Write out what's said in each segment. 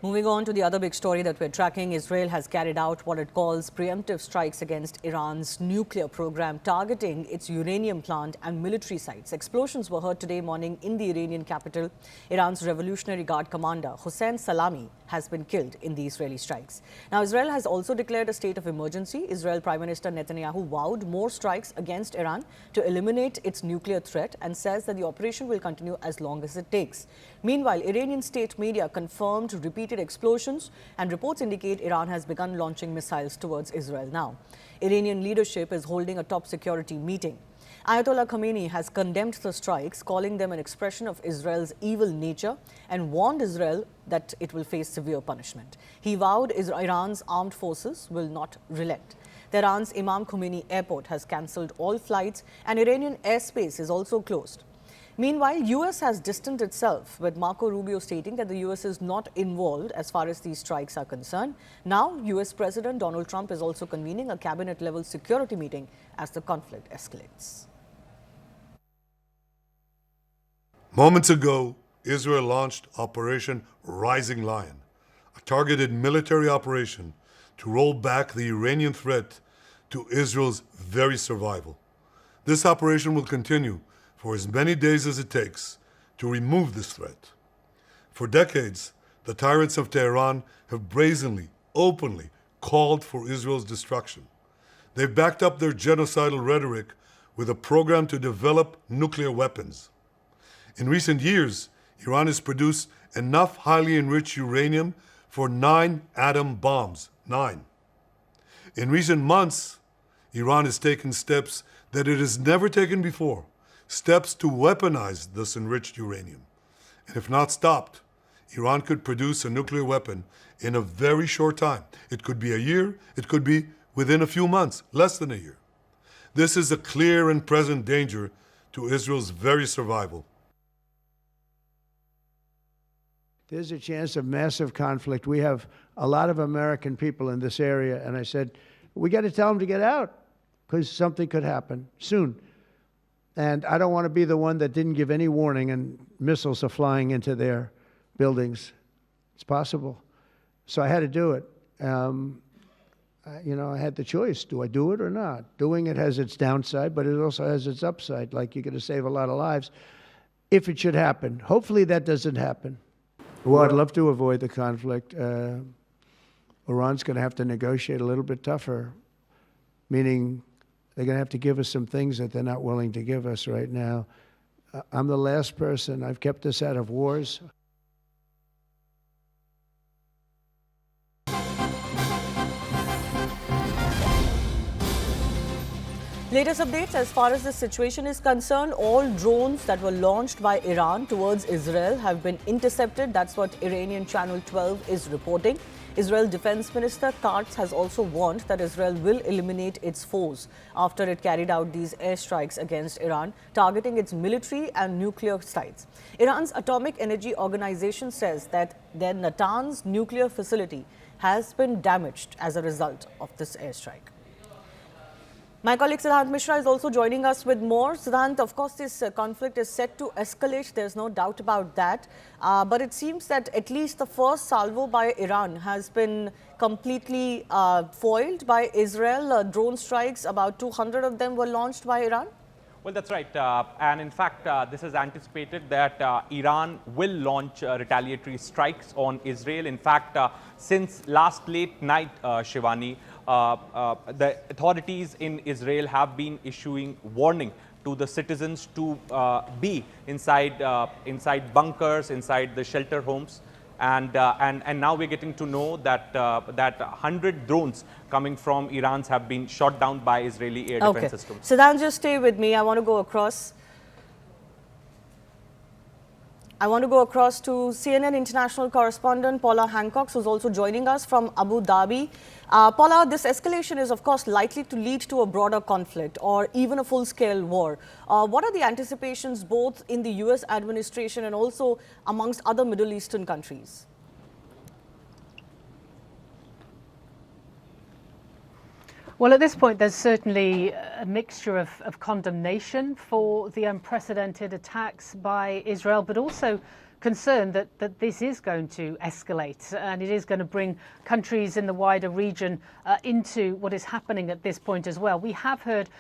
Moving on to the other big story that we're tracking, Israel has carried out what it calls preemptive strikes against Iran's nuclear program, targeting its uranium plant and military sites. Explosions were heard today morning in the Iranian capital. Iran's Revolutionary Guard commander, Hossein Salami, has been killed in the Israeli strikes. Now, Israel has also declared a state of emergency. Israel Prime Minister Netanyahu vowed more strikes against Iran to eliminate its nuclear threat and says that the operation will continue as long as it takes. Meanwhile, Iranian state media confirmed repeated explosions, and reports indicate Iran has begun launching missiles towards Israel now. Iranian leadership is holding a top security meeting. Ayatollah Khamenei has condemned the strikes, calling them an expression of Israel's evil nature, and warned Israel that it will face severe punishment. He vowed Iran's armed forces will not relent. Tehran's Imam Khomeini airport has cancelled all flights, and Iranian airspace is also closed. Meanwhile, US has distanced itself, with Marco Rubio stating that the US is not involved as far as these strikes are concerned. Now, US President Donald Trump is also convening a cabinet-level security meeting as the conflict escalates. Moments ago, Israel launched Operation Rising Lion, a targeted military operation to roll back the Iranian threat to Israel's very survival. This operation will continue for as many days as it takes to remove this threat. For decades, the tyrants of Tehran have brazenly, openly called for Israel's destruction. They've backed up their genocidal rhetoric with a program to develop nuclear weapons. In recent years, Iran has produced enough highly enriched uranium for 9 atom bombs. 9. In recent months, Iran has taken steps that it has never taken before, steps to weaponize this enriched uranium. And if not stopped, Iran could produce a nuclear weapon in a very short time. It could be a year, it could be within a few months, less than a year. This is a clear and present danger to Israel's very survival. There's a chance of massive conflict. We have a lot of American people in this area, and I said, we got to tell them to get out because something could happen soon. And I don't want to be the one that didn't give any warning and missiles are flying into their buildings. It's possible. So I had to do it. I had the choice. Do I do it or not? Doing it has its downside, but it also has its upside. Like, you're going to save a lot of lives if it should happen. Hopefully that doesn't happen. Well, I'd love to avoid the conflict. Iran's going to have to negotiate a little bit tougher, meaning they're going to have to give us some things that they're not willing to give us right now. I'm the last person. I've kept us out of wars. Latest updates as far as the situation is concerned, all drones that were launched by Iran towards Israel have been intercepted. That's what Iranian Channel 12 is reporting. Israel Defense Minister Katz has also warned that Israel will eliminate its foes after it carried out these airstrikes against Iran, targeting its military and nuclear sites. Iran's Atomic Energy Organization says that their Natanz nuclear facility has been damaged as a result of this airstrike. My colleague Siddhant Mishra is also joining us with more. Siddhant, of course, this conflict is set to escalate. There's no doubt about that. But it seems that at least the first salvo by Iran has been completely foiled by Israel. Drone strikes, about 200 of them were launched by Iran. Well, that's right. And in fact, this is anticipated that Iran will launch retaliatory strikes on Israel. In fact, since last late night, Shivani, the authorities in Israel have been issuing warning to the citizens to be inside bunkers, inside the shelter homes. And now we're getting to know that 100 drones coming from Iran have been shot down by Israeli air defense systems. Siddhant, just stay with me. I want to go across to CNN international correspondent Paula Hancock, who's also joining us from Abu Dhabi. Paula, this escalation is, of course, likely to lead to a broader conflict or even a full-scale war. What are the anticipations both in the US administration and also amongst other Middle Eastern countries? Well, at this point, there's certainly a mixture of condemnation for the unprecedented attacks by Israel, but also concerned that this is going to escalate and it is going to bring countries in the wider region into what is happening at this point as well. We have heard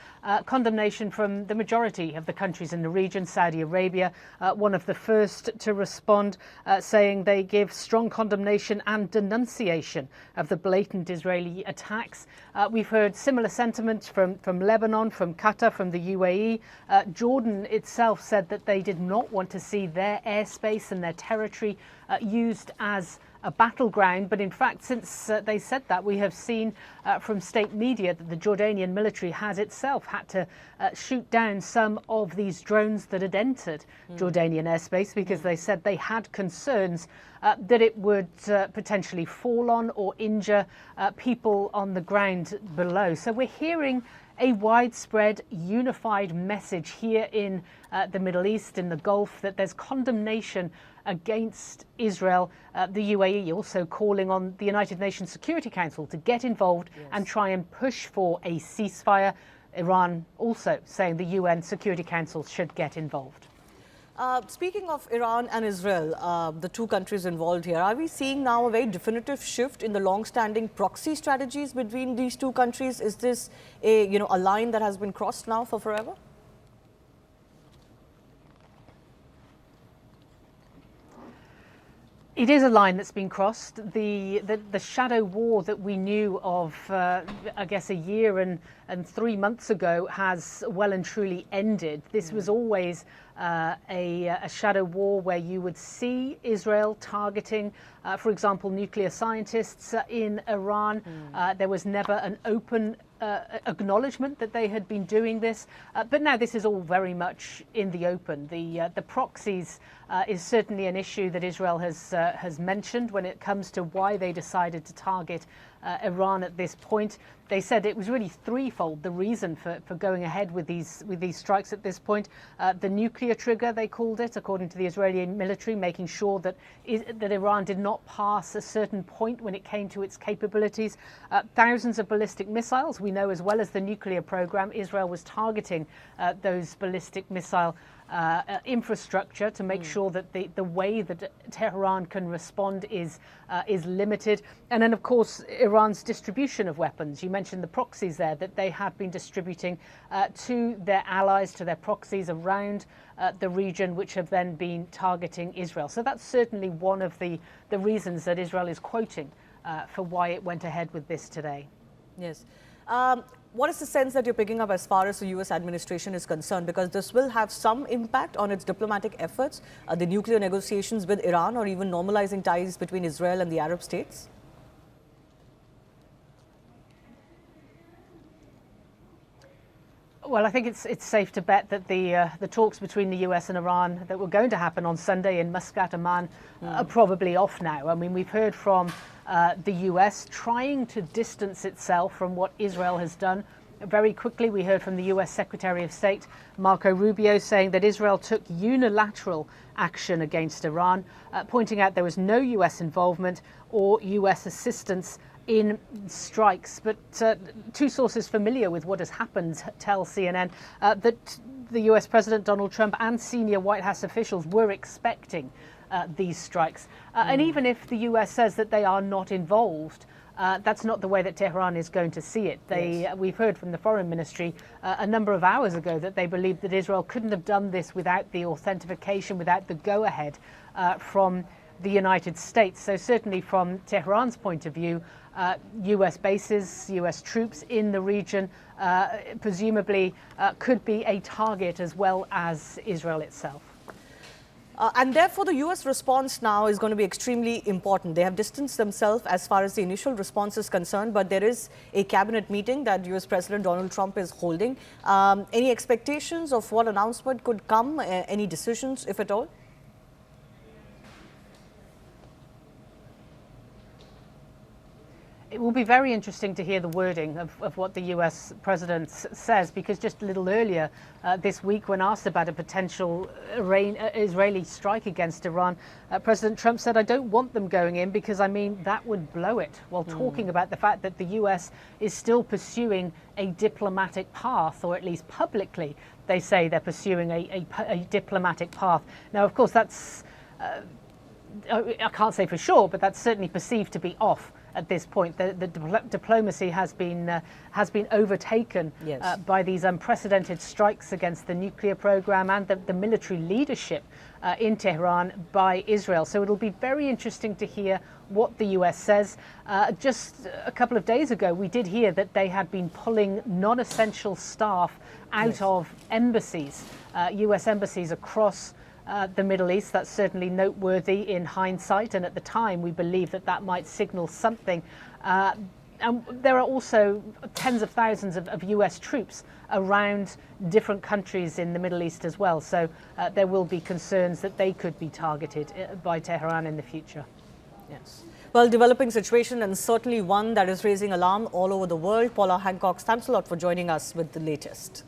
condemnation from the majority of the countries in the region. Saudi Arabia, one of the first to respond, saying they give strong condemnation and denunciation of the blatant Israeli attacks. We've heard similar sentiment from Lebanon, from Qatar, from the UAE. Jordan itself said that they did not want to see their airspace and their territory used as a battleground. But in fact, since they said that, we have seen from state media that the Jordanian military has itself had to shoot down some of these drones that had entered Jordanian airspace because they said they had concerns that it would potentially fall on or injure people on the ground below. So we're hearing a widespread unified message here in the Middle East, in the Gulf, that there's condemnation against Israel. The UAE also calling on the United Nations Security Council to get involved and try and push for a ceasefire. Iran also saying the UN Security Council should get involved. Speaking of Iran and Israel, the two countries involved here, are we seeing now a very definitive shift in the long-standing proxy strategies between these two countries? Is this a line that has been crossed now for forever? It is a line that's been crossed. The shadow war that we knew of, I guess, a year and 3 months ago has well and truly ended. This was always a shadow war where you would see Israel targeting, for example, nuclear scientists in Iran. There was never an open acknowledgement that they had been doing this, but now this is all very much in the open. The proxies is certainly an issue that Israel has mentioned when it comes to why they decided to target Iran at this point. They said it was really threefold, the reason for going ahead with these strikes at this point. The nuclear trigger, they called it, according to the Israeli military, making sure that Iran did not pass a certain point when it came to its capabilities. Thousands of ballistic missiles. We know, as well as the nuclear program, Israel was targeting those ballistic missile infrastructure to make sure that the way that Tehran can respond is limited. And then, of course, Iran's distribution of weapons. You mentioned the proxies there, that they have been distributing to their allies, to their proxies around the region, which have then been targeting Israel. So that's certainly one of the reasons that Israel is quoting for why it went ahead with this today. Yes. What is the sense that you're picking up as far as the U.S. administration is concerned? Because this will have some impact on its diplomatic efforts, the nuclear negotiations with Iran, or even normalizing ties between Israel and the Arab states? Well, I think it's safe to bet that the talks between the US and Iran that were going to happen on Sunday in Muscat, Oman, are probably off now. I mean, we've heard from the US trying to distance itself from what Israel has done. Very quickly, we heard from the US Secretary of State, Marco Rubio, saying that Israel took unilateral action against Iran, pointing out there was no US involvement or US assistance in strikes. But two sources familiar with what has happened tell CNN that the US President Donald Trump and senior White House officials were expecting these strikes. And even if the US says that they are not involved, that's not the way that Tehran is going to see it. We've heard from the Foreign Ministry a number of hours ago that they believe that Israel couldn't have done this without the authentication, without the go-ahead from the United States. So certainly from Tehran's point of view, US bases, US troops in the region presumably could be a target as well as Israel itself. And therefore, the U.S. response now is going to be extremely important. They have distanced themselves as far as the initial response is concerned, but there is a cabinet meeting that U.S. President Donald Trump is holding. Any expectations of what announcement could come? Any decisions, if at all? It will be very interesting to hear the wording of what the US president says, because just a little earlier this week, when asked about a potential Israeli strike against Iran, President Trump said, "I don't want them going in because, I mean, that would blow it," while talking about the fact that the US is still pursuing a diplomatic path, or at least publicly they say they're pursuing a diplomatic path. Now, of course, that's I can't say for sure, but that's certainly perceived to be off at this point. The diplomacy has been overtaken Yes. by these unprecedented strikes against the nuclear program and the military leadership in Tehran by Israel. So it'll be very interesting to hear what the US says. Just a couple of days ago, we did hear that they had been pulling non-essential staff out of embassies, US embassies across the Middle East. That's certainly noteworthy in hindsight, and at the time we believed that that might signal something. And there are also tens of thousands of US troops around different countries in the Middle East as well. So there will be concerns that they could be targeted by Tehran in the future. Yes. Well, developing situation, and certainly one that is raising alarm all over the world. Paula Hancock, thanks a lot for joining us with the latest.